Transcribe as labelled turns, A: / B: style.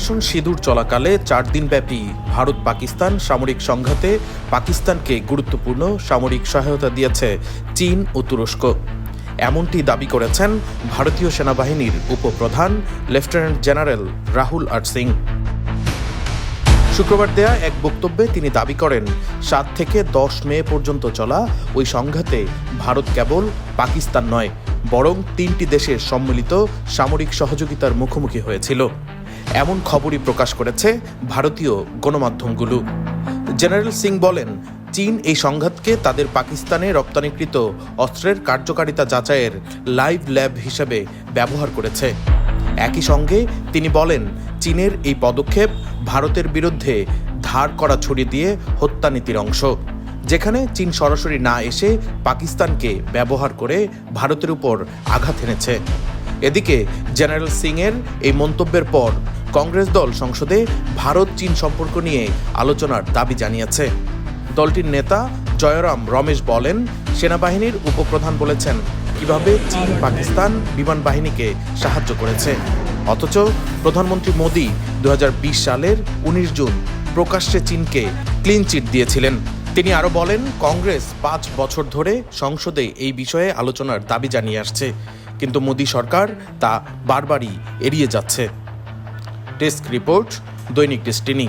A: Operation সিঁদুর চলাকালে 4 দিনব্যাপী ভারত পাকিস্তান সামরিক সংঘাতে পাকিস্তানকে গুরুত্বপূর্ণ সামরিক সহায়তা দিয়েছে চীন ও তুরস্ক। এমনটি দাবি করেছেন ভারতীয় সেনাবাহিনীর উপপ্রধান লেফটেন্যান্ট জেনারেল রাহুল আর সিং। শুক্রবার দেয়া এক বক্তব্যে তিনি দাবি করেন 7 থেকে 10 মে পর্যন্ত চলা ওই সংঘাতে ভারত কেবল পাকিস্তান নয়, বরং 3টি দেশের সম্মিলিত সামরিক সহযোগিতার মুখোমুখি হয়েছিল। এমন খবরই প্রকাশ করেছে ভারতীয় গণমাধ্যমগুলো। জেনারেল সিং বলেন, চীন এই সংঘাতকে তাদের পাকিস্তানে রপ্তানিকৃত অস্ত্রের কার্যকারিতা যাচাইয়ের লাইভ ল্যাব হিসেবে ব্যবহার করেছে। একই সঙ্গে তিনি বলেন, চীনের এই পদক্ষেপ ভারতের বিরুদ্ধে ধার করা ছড়ি দিয়ে হত্যানীতির অংশ, যেখানে চীন সরাসরি না এসে পাকিস্তানকে ব্যবহার করে ভারতের উপর আঘাত এনেছে। এদিকে জেনারেল সিংয়ের এই মন্তব্যের পর কংগ্রেস দল সংসদে ভারত চীন সম্পর্ক নিয়ে আলোচনার দাবি জানিয়েছে। দলটির নেতা জয়রাম রমেশ বলেন, সেনাবাহিনীর উপপ্রধান বলেছেন কিভাবে চীন পাকিস্তান বিমান বাহিনীকে সাহায্য করেছে, অথচ প্রধানমন্ত্রী মোদি 2020 সালের 19 জুন প্রকাশ্যে চীনকে ক্লিন চিট দিয়েছিলেন। তিনি আরও বলেন, কংগ্রেস 5 বছর ধরে সংসদে এই বিষয়ে আলোচনার দাবি জানিয়ে আসছে, কিন্তু মোদি সরকার তা বারবারই এড়িয়ে যাচ্ছে। ডেস্ক রিপোর্ট, দৈনিক ডেস্টিনি।